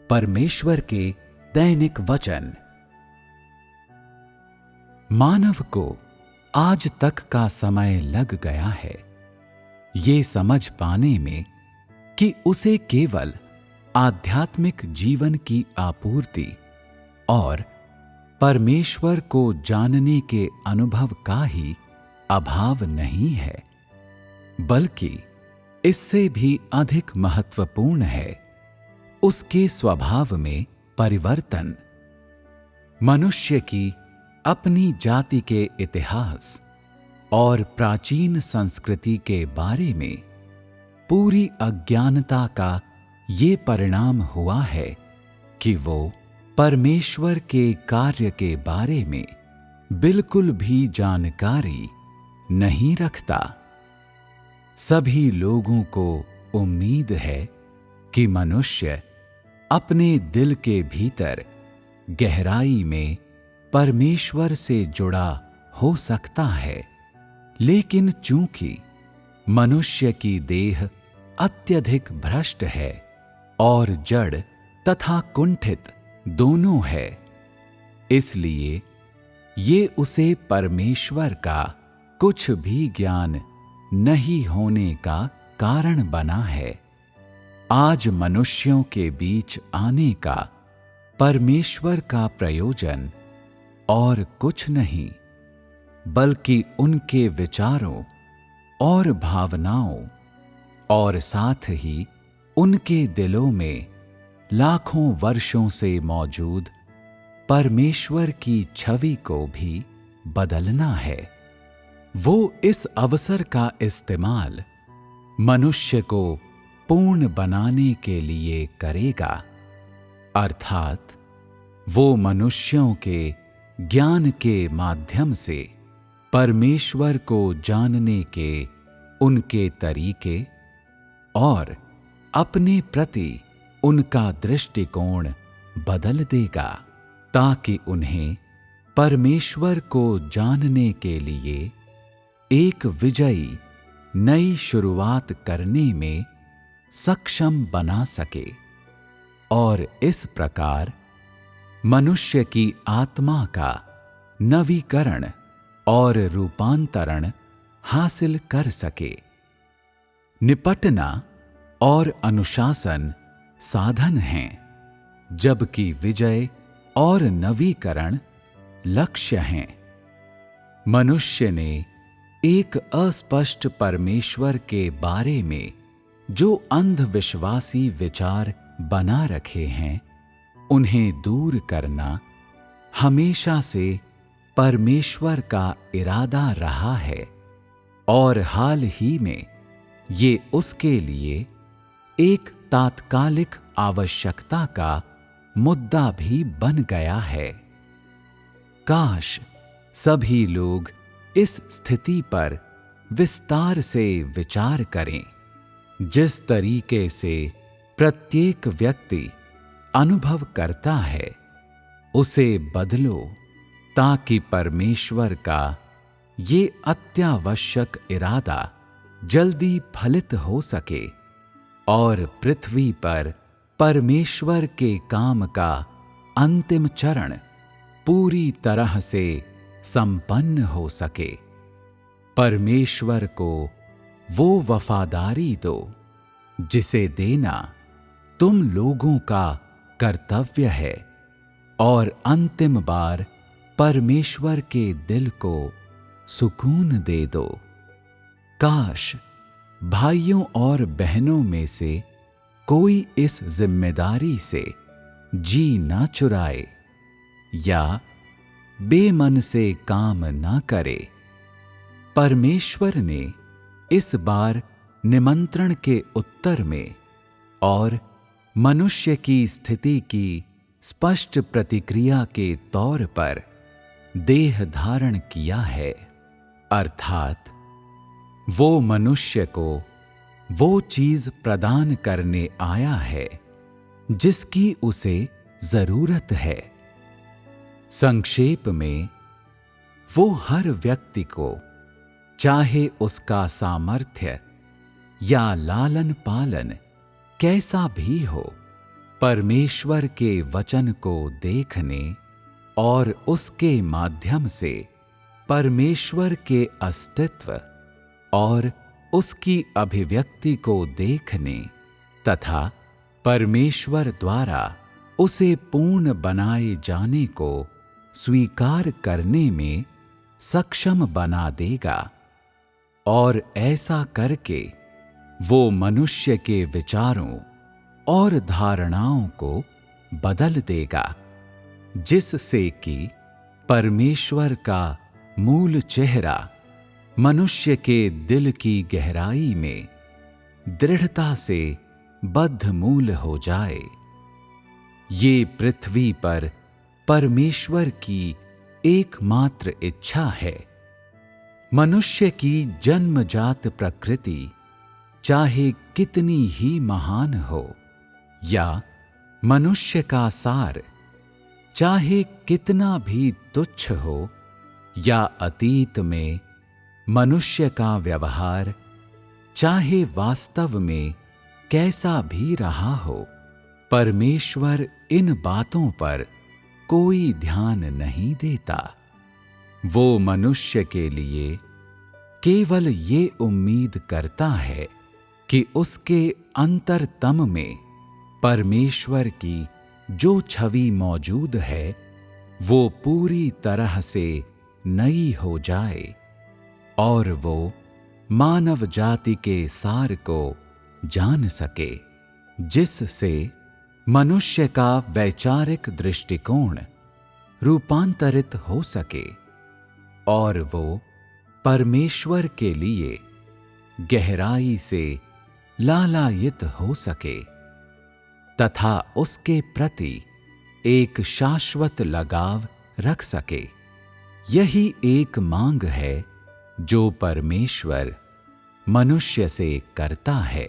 परमेश्वर के दैनिक वचन। मानव को आज तक का समय लग गया है ये समझ पाने में कि उसे केवल आध्यात्मिक जीवन की आपूर्ति और परमेश्वर को जानने के अनुभव का ही अभाव नहीं है, बल्कि इससे भी अधिक महत्वपूर्ण है उसके स्वभाव में परिवर्तन। मनुष्य की अपनी जाति के इतिहास और प्राचीन संस्कृति के बारे में पूरी अज्ञानता का ये परिणाम हुआ है कि वो परमेश्वर के कार्य के बारे में बिल्कुल भी जानकारी नहीं रखता। सभी लोगों को उम्मीद है कि मनुष्य अपने दिल के भीतर गहराई में परमेश्वर से जुड़ा हो सकता है, लेकिन चूंकि मनुष्य की देह अत्यधिक भ्रष्ट है और जड़ तथा कुंठित दोनों है, इसलिए ये उसे परमेश्वर का कुछ भी ज्ञान नहीं होने का कारण बना है। आज मनुष्यों के बीच आने का परमेश्वर का प्रयोजन और कुछ नहीं, बल्कि उनके विचारों और भावनाओं और साथ ही उनके दिलों में लाखों वर्षों से मौजूद परमेश्वर की छवि को भी बदलना है। वो इस अवसर का इस्तेमाल मनुष्य को पूर्ण बनाने के लिए करेगा, अर्थात वो मनुष्यों के ज्ञान के माध्यम से परमेश्वर को जानने के उनके तरीके और अपने प्रति उनका दृष्टिकोण बदल देगा, ताकि उन्हें परमेश्वर को जानने के लिए एक विजयी नई शुरुआत करने में सक्षम बना सके और इस प्रकार मनुष्य की आत्मा का नवीकरण और रूपांतरण हासिल कर सके। निपटना और अनुशासन साधन हैं, जबकि विजय और नवीकरण लक्ष्य हैं। मनुष्य ने एक अस्पष्ट परमेश्वर के बारे में जो अंधविश्वासी विचार बना रखे हैं, उन्हें दूर करना हमेशा से परमेश्वर का इरादा रहा है और हाल ही में ये उसके लिए एक तात्कालिक आवश्यकता का मुद्दा भी बन गया है। काश सभी लोग इस स्थिति पर विस्तार से विचार करें। जिस तरीके से प्रत्येक व्यक्ति अनुभव करता है उसे बदलो, ताकि परमेश्वर का ये अत्यावश्यक इरादा जल्दी फलित हो सके और पृथ्वी पर परमेश्वर के काम का अंतिम चरण पूरी तरह से संपन्न हो सके। परमेश्वर को वो वफादारी दो जिसे देना तुम लोगों का कर्तव्य है, और अंतिम बार परमेश्वर के दिल को सुकून दे दो। काश भाइयों और बहनों में से कोई इस जिम्मेदारी से जी ना चुराए या बेमन से काम ना करे। परमेश्वर ने इस बार निमंत्रण के उत्तर में और मनुष्य की स्थिति की स्पष्ट प्रतिक्रिया के तौर पर देह धारण किया है, अर्थात वो मनुष्य को वो चीज प्रदान करने आया है जिसकी उसे जरूरत है। संक्षेप में, वो हर व्यक्ति को, चाहे उसका सामर्थ्य या लालन पालन कैसा भी हो, परमेश्वर के वचन को देखने और उसके माध्यम से परमेश्वर के अस्तित्व और उसकी अभिव्यक्ति को देखने तथा परमेश्वर द्वारा उसे पूर्ण बनाए जाने को स्वीकार करने में सक्षम बना देगा और ऐसा करके वो मनुष्य के विचारों और धारणाओं को बदल देगा, जिससे कि परमेश्वर का मूल चेहरा मनुष्य के दिल की गहराई में दृढ़ता से बद्धमूल हो जाए। ये पृथ्वी पर परमेश्वर की एकमात्र इच्छा है। मनुष्य की जन्मजात प्रकृति चाहे कितनी ही महान हो, या मनुष्य का सार चाहे कितना भी तुच्छ हो, या अतीत में मनुष्य का व्यवहार चाहे वास्तव में कैसा भी रहा हो, परमेश्वर इन बातों पर कोई ध्यान नहीं देता। वो मनुष्य के लिए केवल ये उम्मीद करता है कि उसके अंतरतम में परमेश्वर की जो छवि मौजूद है वो पूरी तरह से नई हो जाए और वो मानव जाति के सार को जान सके, जिससे मनुष्य का वैचारिक दृष्टिकोण रूपांतरित हो सके और वो परमेश्वर के लिए गहराई से लालायित हो सके तथा उसके प्रति एक शाश्वत लगाव रख सके। यही एक मांग है जो परमेश्वर मनुष्य से करता है।